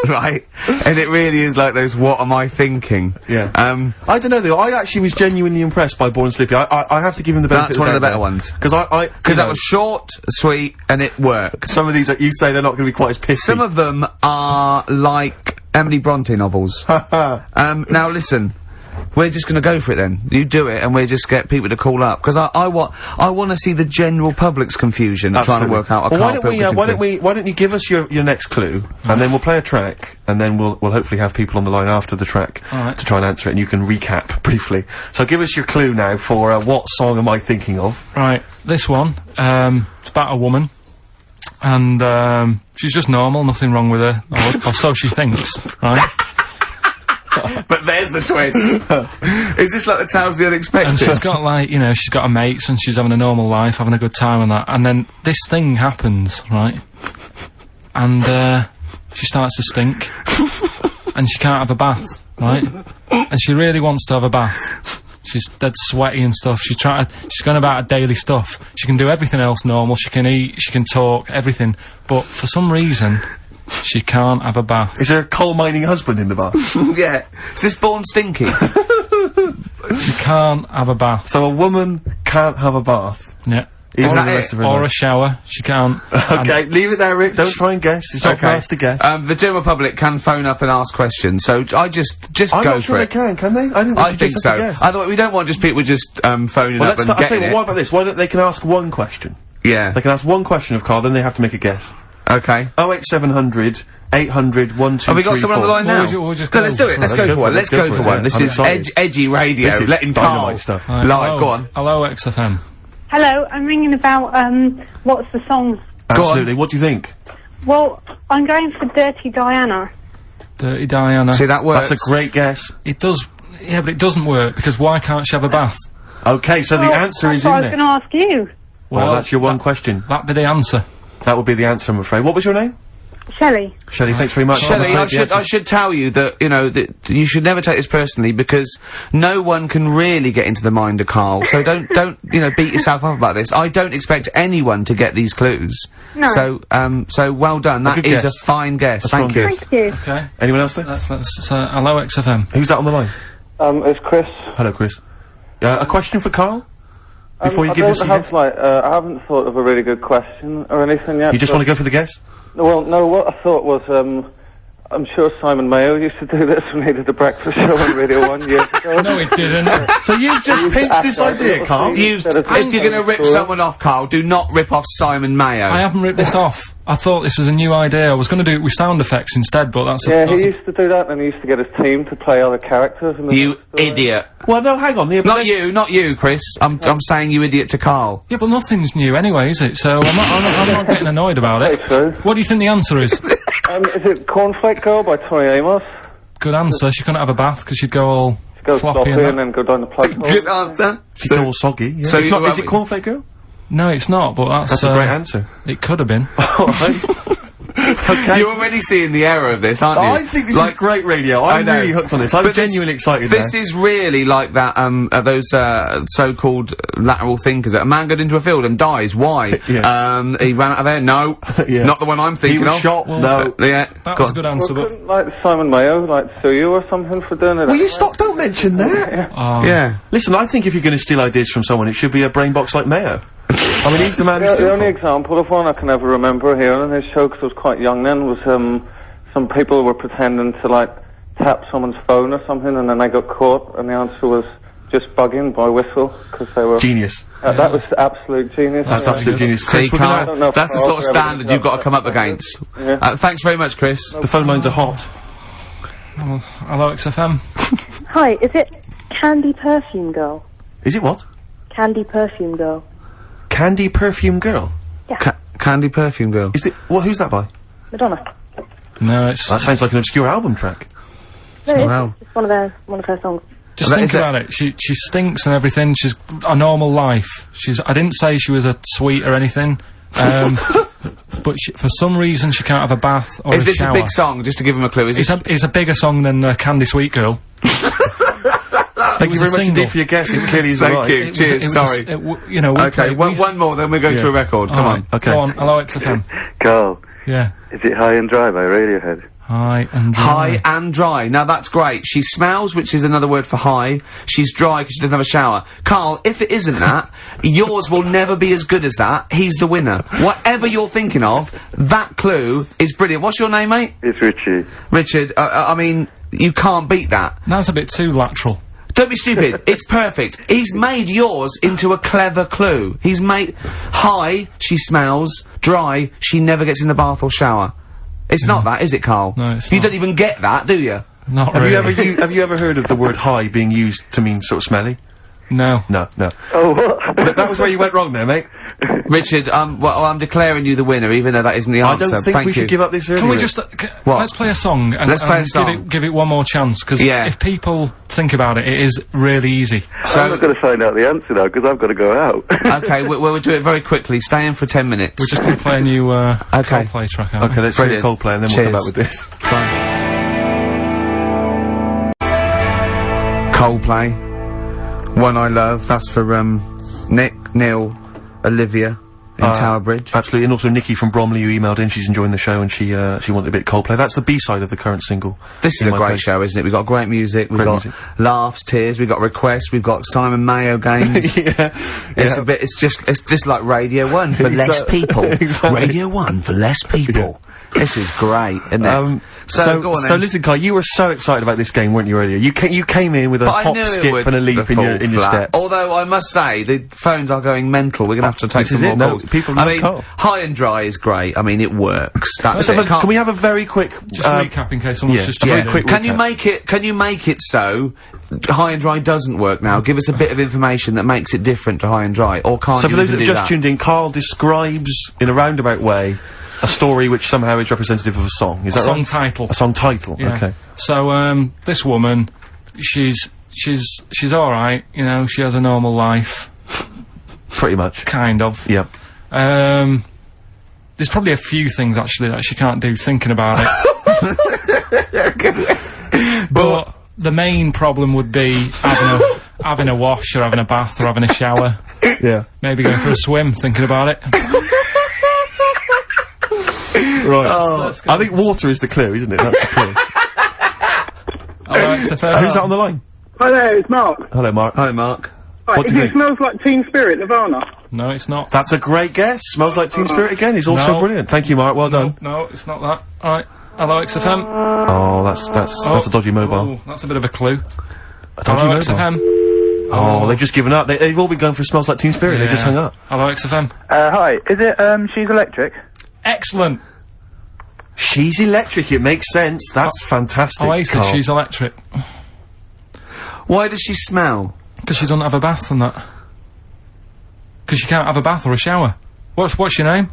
Right? And it really is like those, what am I thinking? Yeah. I don't know though, I actually was genuinely impressed by Born Slippy. I have to give him the benefit That's one of the better ones. Because Because that was short, sweet, and it worked. Some of these that you say they're not going to be quite as pissy. Some of them are like Emily Bronte novels. Now listen. We're just gonna go for it then. You do it, and we'll just get people to call up, because I want to see the general public's confusion trying to work out a why don't you give us your next clue, and then we'll play a track, and then we'll hopefully have people on the line after the track to try and answer it, and you can recap briefly. So give us your clue now for what song am I thinking of? Right, this one, it's about a woman, and she's just normal, nothing wrong with her, or so she thinks, right? But there's the twist. Is this like the Tales of the Unexpected? And she's got like, you know, she's got her mates and she's having a normal life, having a good time and that, and then this thing happens, right? And she starts to stink, and she can't have a bath, right? And she really wants to have a bath. She's dead sweaty and stuff. She's going about her daily stuff. She can do everything else normal. She can eat, she can talk, everything. But for some reason, she can't have a bath. Is there a coal mining husband in the bath? Yeah. Is this Born Stinky? She can't have a bath. So a woman can't have a bath? Yeah. Even the rest of her or life. a shower. She can't. Okay, leave it there, Rick. Don't try and guess. It's not for us to guess. The general public can phone up and ask questions, so I just I'm go not for sure it. they can they? I think so. Otherwise, we don't want just people just phoning up and I'll tell you getting what about this? Why don't they can ask one question? Yeah. They can ask one question of Carl, then they have to make a guess. Okay. 08700 800 1234. Have we got someone on the line now? We'll just No, let's do it. Let's go for one. Let's go for one. yeah. This I'm is excited. edgy radio. This is Letting dynamite Carl stuff. live. Go on. Hello, XFM. Hello, I'm ringing about, what's the song? Absolutely. What do you think? Well, I'm going for Dirty Diana. Dirty Diana. See, that works. That's a great guess. It does. Yeah, but it doesn't work, because why can't she have a bath? Okay, so the answer is in I was there. going to ask you. Well, that's your one question. That'd be the answer. That would be the answer, I'm afraid. What was your name? Shelley. Shelley, thanks very much. Shelley, I should tell you that, you know, that you should never take this personally, because no one can really get into the mind of Carl, so don't, you know, beat yourself up about this. I don't expect anyone to get these clues. No. So well done. That good is guess. a fine guess. Thank you. Thank you. Okay. Anyone else there? Let's hello, XFM. Who's that on the line? It's Chris. Hello, Chris. A question for Carl? Before you give us a guess? I haven't thought of a really good question or anything yet. You just want to go for the guess? Well, no, what I thought was, I'm sure Simon Mayo used to do this when he did the breakfast show on Radio 1 years ago. No, it didn't. So you've just pinched this idea, Carl? If you're gonna rip someone off, Carl, do not rip off Simon Mayo. I haven't ripped this off. I thought this was a new idea. I was going to do it with sound effects instead, but that's Yeah, he used to do that, and he used to get his team to play other characters. In the You story. idiot. Well, no, hang on. Yeah, but Not you, Chris. I'm saying you idiot to Carl. Yeah, but nothing's new anyway, is it? So I'm not getting annoyed about it. Very true. What do you think the answer is? Is it Cornflake Girl by Tony Amos? Good answer. She couldn't have a bath because she'd go all Go floppy sloppy and and then go down the plug hole. Good answer. she's all soggy. Yeah. So It's not, you- is it Cornflake Girl? No, it's not, but That's a great answer. It could have been. Alright. Okay. You're already seeing the error of this, aren't you? I think this is great radio. I'm know. really hooked on this. I'm But genuinely excited This now. is really like that, those, so-called lateral thinkers. A man got into a field and dies. Why? Yeah. He ran out of air. No. Yeah. Not the one I'm He thinking was of. shot. No. Yeah. That Go was a on. good answer, Well, but couldn't, like, Simon Mayo, like, sue you or something for doing it? Will you stop? Don't mention that. Yeah. Listen, I think if you're going to steal ideas from someone, it should be a brain box like Mayo. I mean, he's the man who's The only example of one I can ever remember hearing on his show, because I was quite young then, was some people were pretending to, like, tap someone's phone or something, and then they got caught, and the answer was just bugging by whistle, because they were... Genius. That was absolute genius. That's Yeah. absolute genius. See, Chris, we're Carl, I don't know if that's the Carl's sort of ever standard gonna you've got to have come up that. against. Yeah. Thanks very much, Chris. the phone lines are hot. hello, XFM. Hi, is it Candy Perfume Girl? Is it what? Candy Perfume Girl. Candy Perfume Girl? Candy Perfume Girl. Is it? Well, who's that by? Madonna. No, it's That sounds like an obscure album track. No, it's, Wow. it's one of her songs. just That think is it. about it. She stinks and everything. She's a normal life. I didn't say she was a sweet or anything. But for some reason she can't have a bath or Is a this shower. a big song? Just to give him a clue. Is this It's a bigger song than Candy Sweet Girl. Thank you was very a much single. indeed for your guess. It clearly is Thank right. you. Cheers. Sorry. You know, we Okay, played- one more, then we go to a record. Come on. Okay. Go on, hello XFM. Carl, Yeah. is it High and Dry by Radiohead? High and dry. High and dry. Now that's great. She smells, which is another word for high. She's dry because she doesn't have a shower. Carl, if it isn't that, yours will never be as good as that. He's the winner. Whatever you're thinking of, that clue is brilliant. What's your name, mate? It's Richie. Richard. I mean, you can't beat that. That's a bit too lateral. Don't be stupid. It's perfect. He's made yours into a clever clue. He's made high, she smells, dry, she never gets in the bath or shower. It's not that, is it, Carl? No, it's You not. don't even get that, do you? Not Have really. you ever heard of the word high being used to mean sort of smelly? No. No, no. Oh, what? That was where you went wrong there, mate. Richard, well, I'm declaring you the winner, even though that isn't the I answer. don't think Thank we you. should give up this early. Can we Rick. just What? let's play a song and, Let's play a and song. give it one more chance because Yeah. if people think about it, it is really easy. I'm not going to find out the answer now because I've got to go out. Okay, we'll do it very quickly. Stay in for 10 minutes. We're just going to play a new Okay. Coldplay track. Aren't Okay, we? let's hear Brilliant. Coldplay and then we'll come Cheers. back with this. Coldplay. One I Love. That's for, Nick, Neil, Olivia in Tower Bridge. Absolutely, and also Nikki from Bromley who emailed in, she's enjoying the show and she wanted a bit of Coldplay. That's the B-side of the current single. This is In a My great Place. show, isn't it? We've got great music, we've Great got music. laughs, tears, we've got requests, we've got Simon Mayo games. It's a bit, it's just like Radio 1 for less people. Exactly. Radio 1 for less people. This is great, isn't it? So go on so then. listen, Kai, you were so excited about this game, weren't you, earlier? You came in with a But I hop, knew it skip would and a leap in fall your flat. step. Although I must say, the phones are going mental. We're gonna have to take This some is more it, no, calls. people I love mean, Carl. High and Dry is great. I mean, it works. That's Let's it. have a- Can't- can we have a very quick... Just recap in case someone's yeah, just very joined in. quick Can you recap. Can you make it so High and Dry doesn't work now? Give us a bit of information that makes it different to High and Dry, or can't So you for those even that do just tuned in, Carl describes, in a roundabout way, a story which somehow is representative of a song. Is that Song right? title. A song title, Yeah. okay. So this woman, she's all right. You know, she has a normal life, Pretty much. kind of. Yeah. There's probably a few things actually that she can't do thinking about it. But the main problem would be having a wash or having a bath or having a shower. Yeah. Maybe going for a swim, thinking about it. Right. I think water is the clue, isn't it? That's the clue. Alright, so Who's that on the line? Hi there, it's Mark. Hello, Mark. Hi, Mark. Hi, What do is you it think? Smells Like Teen Spirit, Nirvana? No, it's not. That's a great guess. Smells like Teen Spirit again. He's also No. brilliant. Thank you, Mark. Well done. No, it's not that. Alright. Hello, XFM. Oh, that's a dodgy mobile. Oh, that's a bit of a clue. A dodgy Hello, mobile. XFM. Oh, they've just given up. They've all been going for Smells Like Teen Spirit. They just hung up. Hello, XFM. Hi, is it, She's Electric? Excellent. She's electric. It makes sense. That's fantastic. Oasis, Carl. she's electric. Why does she smell? Because she doesn't have a bath and that. Because she can't have a bath or a shower. What's your name?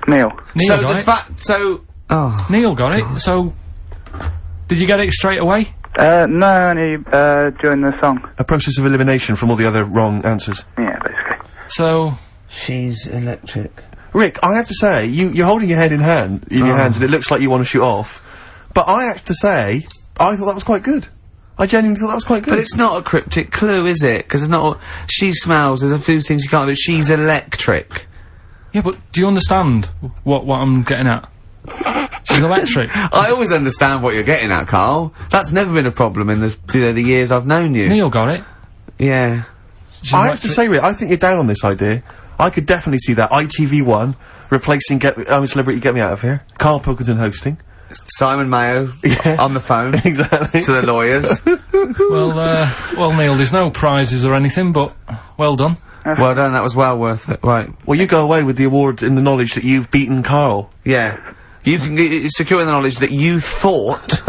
Neil. Neil So got the it. fact, so oh, Neil got it. So, did you get it straight away? No, only, during the song. A process of elimination from all the other wrong answers. Yeah, basically. So, she's electric. Rick, I have to say, you're holding your head in your hands, and it looks like you want to shoot off. But I have to say, I thought that was quite good. I genuinely thought that was quite good. But it's not a cryptic clue, is it? Because it's not. She smells. There's a few things you can't do. She's electric. Yeah, but do you understand what I'm getting at? She's electric. I always understand what you're getting at, Carl. That's never been a problem in the years I've known you. Neil got it. Yeah. I have to say, Rick, I think you're down on this idea. I could definitely see that ITV1 replacing I'm a Celebrity, Get Me Out of Here. Carl Pilkington hosting. Simon Mayo on the phone. Exactly. To the lawyers. Well, Neil, there's no prizes or anything, but well done. Well done, that was well worth it. Right. Well, you go away with the award in the knowledge that you've beaten Carl. Yeah. You can secure the knowledge that you thought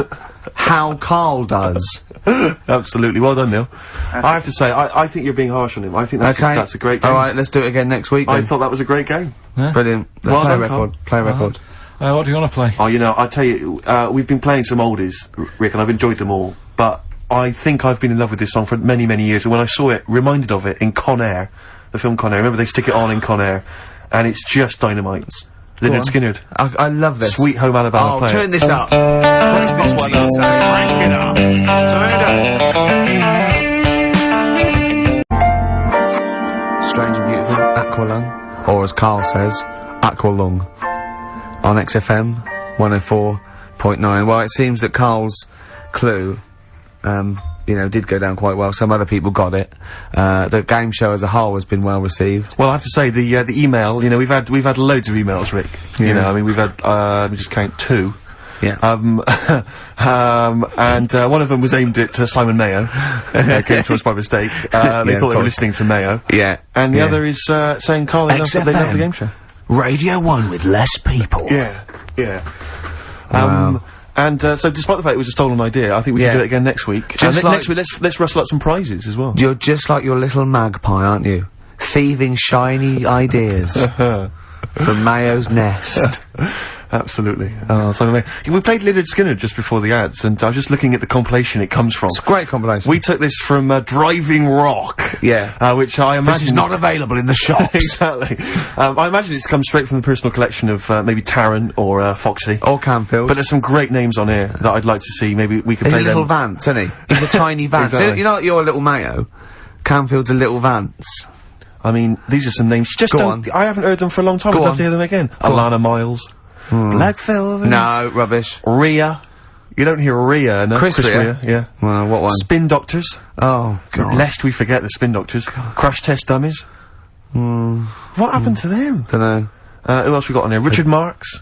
how Carl does. Absolutely. Well done, Neil. I have to say, I think you're being harsh on him. I think that's a great game. Alright, let's do it again next week then. I thought that was a great game. Yeah. Brilliant. Well Play done, record. Play record. What do you want to play? Oh, you know, I tell you, we've been playing some oldies, Rick, and I've enjoyed them all, but I think I've been in love with this song for many, many years, and when I saw it, reminded of it in Con Air, the film Con Air. Remember, they stick it on in Con Air, and it's just dynamite. Lynyrd Skynyrd. I love this. Sweet Home Alabama. Oh, turn this up. What's this one I'll say? Crank it up. Turn it up. Strange and Beautiful, Aqualung, or as Carl says, Aqualung, on XFM 104.9. Well, it seems that Carl's clue, you know, did go down quite well. Some other people got it. The game show as a whole has been well received. Well, I have to say, the email, you know, we've had loads of emails, Rick. Yeah. You know, I mean, we've had, let me just count 2. Yeah. And one of them was aimed at Simon Mayo. Came to us by mistake. They thought they were listening to Mayo. Yeah. And the other is, saying, Carl, they love the game show. Radio 1 with less people. Yeah. Yeah. Wow. And, so despite the fact it was a stolen idea, I think we can do it again next week. Just like next week, let's rustle up some prizes as well. You're just like your little magpie, aren't you? Thieving shiny ideas from Mayo's nest. Absolutely. Simon Mayo. We played Lynyrd Skynyrd just before the ads, and I was just looking at the compilation it comes from. It's a great compilation. We took this from, Driving Rock. Yeah. Which I imagine This is not available in the shops. Exactly. I imagine it's come straight from the personal collection of, maybe Taron or, Foxy. Or Canfield. But there's some great names on here that I'd like to see. Maybe we could He's play a little them. Vance, isn't he? He's a tiny Vance. Exactly. So, you know, like you're a little Mayo. Canfield's a little Vance. I mean, these are some names. Just Go don't. on. I haven't heard them for a long time. Go I'd love on. to hear them again. Alana Miles. Black Velvet. No, rubbish. Rhea. You don't hear Rhea, no? Chris Rea? Yeah. Well, what one? Spin Doctors. Oh, God. Lest we forget the Spin Doctors. Crash Test Dummies. What happened to them? Dunno. Who else we got on here? Richard Marx.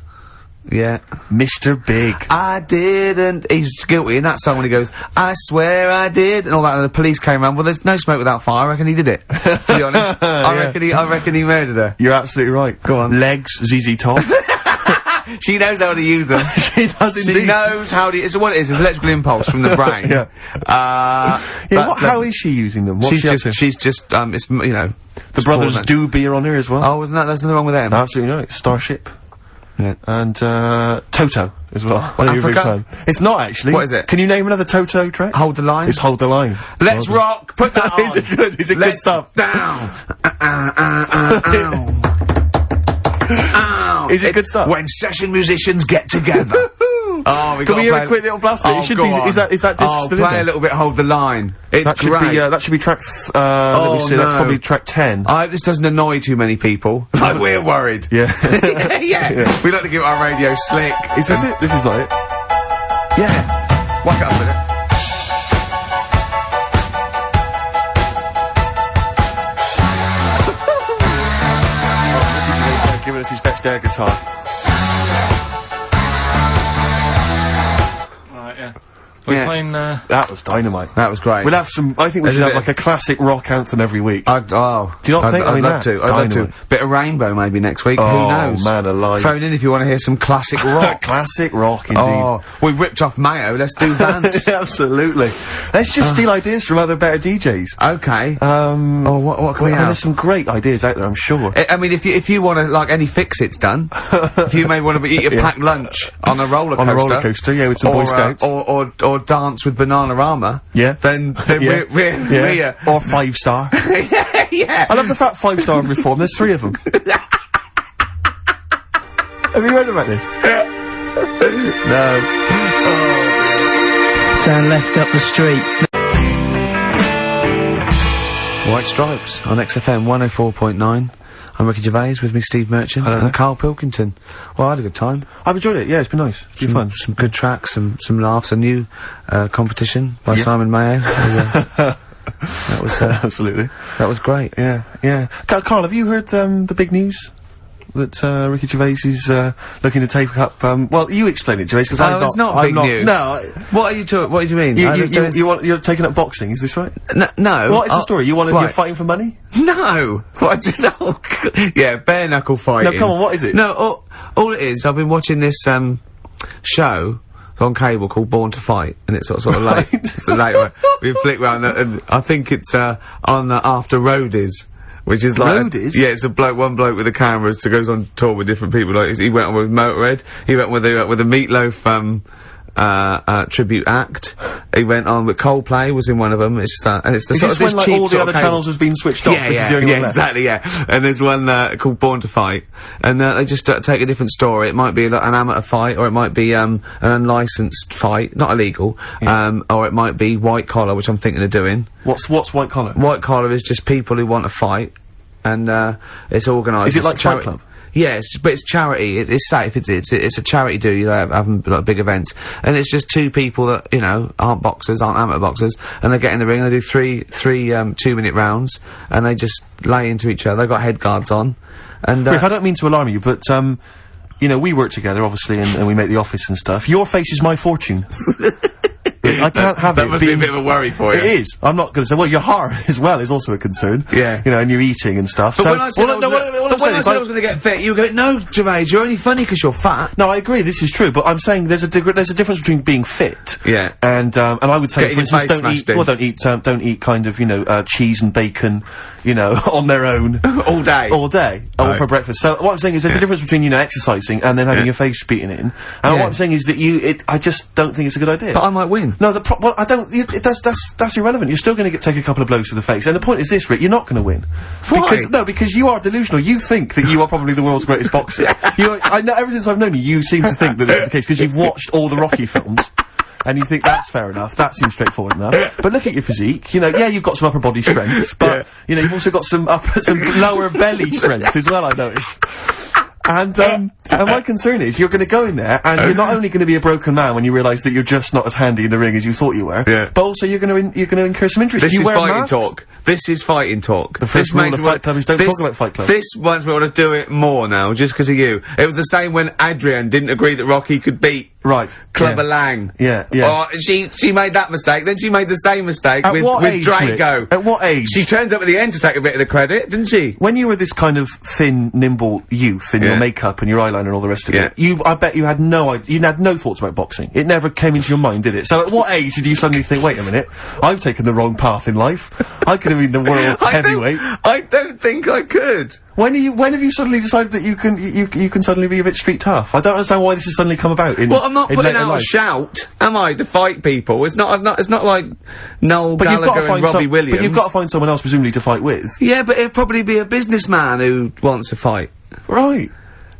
Yeah. Mr. Big. I didn't. He's guilty in that song when he goes, I swear I did, and all that, and the police came around. Well, there's no smoke without fire. I reckon he did it. To be honest. I reckon he murdered her. You're absolutely right. Go on. Legs, ZZ Top. She knows how to use them. She does indeed. She knows how to. It's what it is. It's electrical impulse from the brain. Yeah. How is she using them? What's She's she up to? just, it's, you know. The brothers Doobie are on here as well. Oh, isn't that, there's nothing wrong with them. Absolutely right. Starship. Yeah. And, Toto as well. What, I know you're a big Africa? fan. It's not actually. What is it? Can you name another Toto track? Hold the line. It's Hold the Line. Let's rock. Put that on. Is it good? Is it good stuff? Down. Ow. Is it good stuff? When session musicians get together. Oh, Can we hear a quick little blast? Oh, It should go be. on. Is that disc still in play there? a little bit. Hold the line. It's That should great. be. That should be track. Let me see. That's no. probably track 10. I hope this doesn't annoy too many people. Like we're worried. Yeah. yeah. We like to keep our radio slick. Is this it? This is not it. Yeah. Whack it up with it. Giving us his best air guitar. Right, yeah. We're playing, That was dynamite. That was great. We'll have some. I think we should have like a classic rock anthem every week. Do you not think? I I'd mean, love to. I'd love to. dynamite. Bit of Rainbow maybe next week. Who Oh, knows? man alive. Phone in if you want to hear some classic rock. Classic rock, indeed. Oh, we've ripped off Mayo. Let's do Vance. Absolutely. Let's just steal ideas from other better DJs. Okay. What can we have? There's some great ideas out there, I'm sure. I mean, if you want to, like, any fix-it's done, if you may want to eat a packed lunch on a roller coaster. On a roller coaster, yeah, with some Boy Scouts. Or dance with Bananarama. Yeah. Then Yeah. we're Or 5 star. yeah. I love the fact 5 star reform. There's 3 of them. Have you heard about this? No. Turn left up the street. White Stripes on XFM 104.9. I'm Ricky Gervais, with me Steve Merchant and Carl Pilkington. Well, I had a good time. I've enjoyed it, yeah, it's been nice. It's been fun. Some good tracks, some laughs, a new competition by Simon Mayo. That was absolutely. That was great. Yeah, yeah. Carl, have you heard the big news that Ricky Gervais is looking to take up? Well, you explain it, Gervais, because it's not big news. No. What do you mean? You're taking up boxing, is this right? No. What is the story? You're fighting for money? No. What? Yeah, bare knuckle fighting. No, come on. What is it? No. All it is, I've been watching this show on cable called Born to Fight, and it's sort of late. It's a late one. We flick round, and I think it's on After Roadies. Which is like Roadies? Yeah, it's one bloke with a camera who goes on tour with different people. Like he went on with Motorhead. He went with a Meatloaf tribute act. He went on with Coldplay. Was in one of them. It's that, and it's the is sort of this this when cheap all the sort other of channels has been switched off? Yeah, this is the only one left. exactly. Yeah, and there's one called Born to Fight, and they just take a different story. It might be like an amateur fight, or it might be an unlicensed fight, not illegal, or it might be white collar, which I'm thinking of doing. What's white collar? White collar is just people who want to fight. And it's organised. Is it like Fight Club? Yeah, but it's charity. It's safe. It's a charity do. You know, having like big events, and it's just two people that aren't boxers, aren't amateur boxers, and they get in the ring and they do three 2-minute rounds, and they just lay into each other. They've got head guards on, and Rick, I don't mean to alarm you, but we work together obviously, and we make the office and stuff. Your face is my fortune. I can't have that it must being be a bit of a worry for you. It is. I'm not going to say. Well, your heart as well is also a concern. Yeah. And you're eating and stuff. But so, when I said I was going to get fit, you go, no, Gervais, you're only funny because you're fat. No, I agree. This is true. But I'm saying there's a difference between being fit. Yeah. And I would say, for instance, don't eat kind of cheese and bacon, on their own all day, or for breakfast. So what I'm saying is there's a difference between exercising and then having your face beaten in. And what I'm saying is that I just don't think it's a good idea. But I might win. No, I don't. That's irrelevant. You're still going to take a couple of blows to the face. And the point is this, Rick: you're not going to win. Why? Because you are delusional. You think that you are probably the world's greatest boxer. I know. Ever since I've known you, you seem to think that that's the case because you've watched all the Rocky films. And you think that's fair enough, that seems straightforward enough. But look at your physique, you've got some upper body strength, but, you've also got some lower belly strength as well, I noticed. And my concern is you're going to go in there and you're not only going to be a broken man when you realise that you're just not as handy in the ring as you thought you were, but also you're going to incur some injuries. This is fighting talk. This is fighting talk. The first rule of Fight Club is don't talk about Fight Club. This one's me want to do it more now, just because of you. It was the same when Adrian didn't agree that Rocky could beat Clubber Lang. Yeah. Oh, she made that mistake, then she made the same mistake with Drago. At what age? She turns up at the end to take a bit of the credit, didn't she? When you were this kind of thin, nimble youth in your makeup and your eyeliner and all the rest of it, I bet you had no thoughts about boxing. It never came into your mind, did it? So at what age did you suddenly think, wait a minute, I've taken the wrong path in life. I could have been the world heavyweight. I don't think I could. When have you suddenly decided that you can suddenly be a bit street tough? I don't understand why this has suddenly come about in Well, I'm not putting out life. a shout, am I, to fight people? It's not like Noel Gallagher and Robbie Williams. But you've got to find someone else presumably to fight with. Yeah, but it'd probably be a businessman who wants to fight. Right.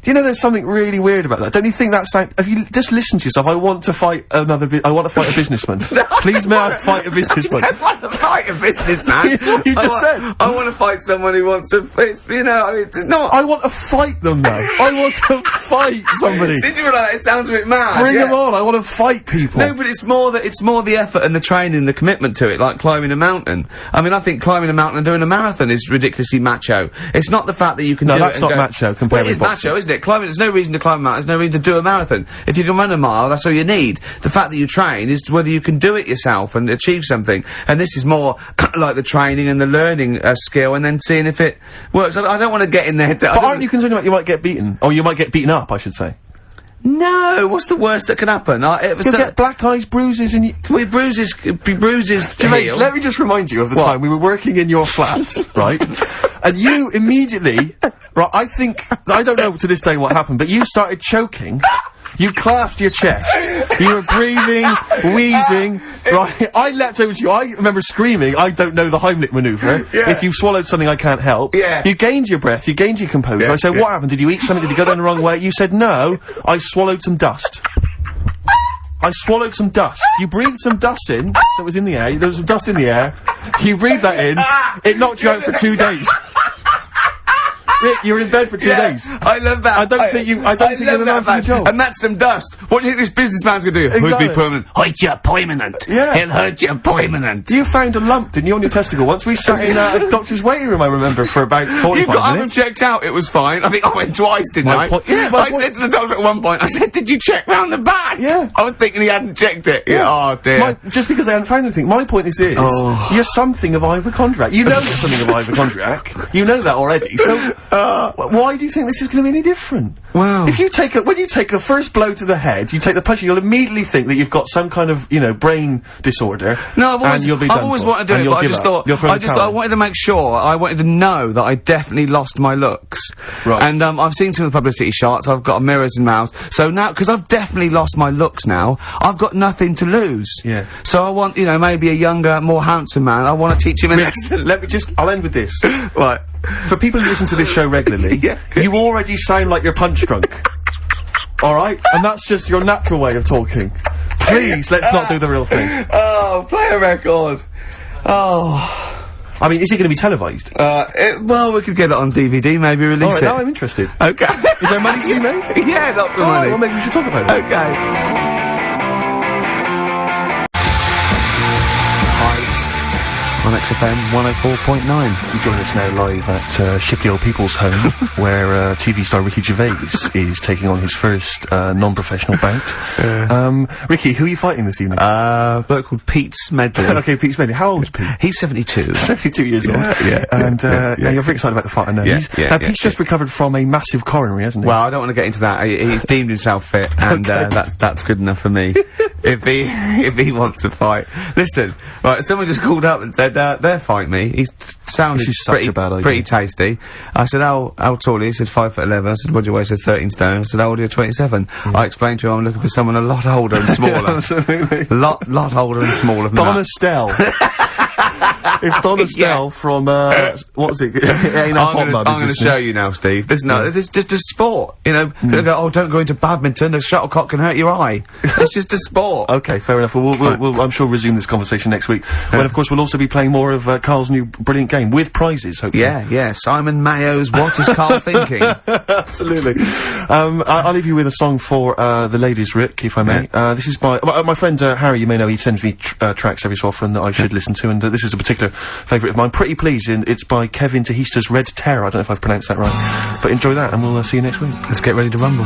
There's something really weird about that. Don't you think that's like, if you just listen to yourself, I want to fight a businessman. Please may I fight a businessman? I don't want to fight a businessman. You just said. I want to fight someone who wants to, it's not. I want to fight them though. I want to fight somebody. Since you were like that, it sounds a bit mad. Bring them on, I want to fight people. No, but it's more the effort and the training, the commitment to it, like climbing a mountain. I mean, I think climbing a mountain and doing a marathon is ridiculously macho. It's not the fact that you can do it. No, that's not macho compared with macho, isn't it? Climbing, there's no reason to climb a mountain, there's no reason to do a marathon. If you can run a mile, that's all you need. The fact that you train is whether you can do it yourself and achieve something. And this is more like the training and the learning skill and then seeing if it works. I don't want to get in there. But aren't you concerned about you might get beaten? Or you might get beaten up, I should say. No, what's the worst that can happen? You'll get black eyes, bruises, and bruises. Gervais, let me just remind you of the time we were working in your flat, right? And you immediately, right? I don't know to this day what happened, but you started choking. You clasped your chest. You were breathing, wheezing, right? I leapt over to you. I remember screaming, I don't know the Heimlich manoeuvre. Yeah. If you've swallowed something I can't help. Yeah. You gained your breath, you gained your composure. I said, what happened? Did you eat something? Did you go down the wrong way? You said, no, I swallowed some dust. I swallowed some dust. You breathed some dust in that was in the air. There was some dust in the air. You breathed that in. It knocked you out for 2 days. Rick, you were in bed for 2 days. I love that. I don't think you're the man for the job. And that's some dust. What do you think this businessman's gonna do? Exactly. He'll be permanent. Hurt you permanent. Yeah. He'll hurt you permanent. You found a lump, didn't you, on your testicle? Once we sat in a doctor's waiting room, I remember, for about 45 You got up and minutes. checked out, it was fine. I think I went twice, didn't I? I said to the doctor at one point, I said, did you check round the back? Yeah. I was thinking he hadn't checked it. Yeah. Oh, dear. Just because they hadn't found anything. My point is this. You're something of hypochondriac. You know you're something of hypochondriac. You know that already. So, why do you think this is going to be any different? Wow. If you take when you take the first blow to the head, you take the punch, you'll immediately think that you've got some kind of, brain disorder. No, and you'll be done I've always for. wanted to do And it, you'll but I give just up. thought, You'll throw the towel I in. wanted to make sure, I wanted to know that I definitely lost my looks. Right. And, I've seen some of the publicity shots, I've got mirrors and mouths, so now, because I've definitely lost my looks now, I've got nothing to lose. Yeah. So I want, maybe a younger, more handsome man, I want to teach him a lesson. Let me I'll end with this. Right. For people who listen to this show regularly, you already sound like you're punch drunk. Alright? And that's just your natural way of talking. Please, let's not do the real thing. Oh, play a record. Oh. I mean, is it going to be televised? Well, we could get it on DVD, maybe release Alright, it. now I'm interested. Okay. Is there money to be made? Yeah, lots of Alright, money. well, maybe we should talk about it. Okay. On XFM 104.9. You join us now live at Shipley Old People's Home, where TV star Ricky Gervais is taking on his first non-professional bout. Ricky, who are you fighting this evening? A bloke called Pete Smedley. Okay, Pete Smedley. How old is Pete? He's 72. 72 years old. Yeah. And now you're very excited about the fight, I know. Pete's just recovered from a massive coronary, hasn't he? Well, I don't want to get into that. He's deemed himself fit, and that's good enough for me. if he wants to fight. Listen, right, someone just called up and said, they'll fight me. He sounded This is such a bad idea. pretty tasty. I said, how tall are you? He said, 5'11". I said, what do you weigh? He said, 13 stone. I said, how old are you? 27. I explained to him I'm looking for someone a lot older and smaller. Absolutely. lot older and smaller than Don that. Estelle. If Don Estelle from, what was it? I'm going to show you now, Steve. Listen, no, it's just a sport. People go, oh, don't go into badminton, the shuttlecock can hurt your eye. It's just a sport. Okay, fair enough. We'll I'm sure, resume this conversation next week. When, of course, we'll also be playing more of Carl's new brilliant game, with prizes, hopefully. Yeah, Simon Mayo's What Is Carl Thinking? Absolutely. I'll leave you with a song for the ladies, Rick, if I may. This is by my friend Harry. You may know he sends me tracks every so often that I should listen to, and this is a particular favourite of mine. Pretty Please, and it's by Kevin Tehista's Red Terror. I don't know if I've pronounced that right, but enjoy that, and we'll see you next week. Let's get ready to rumble.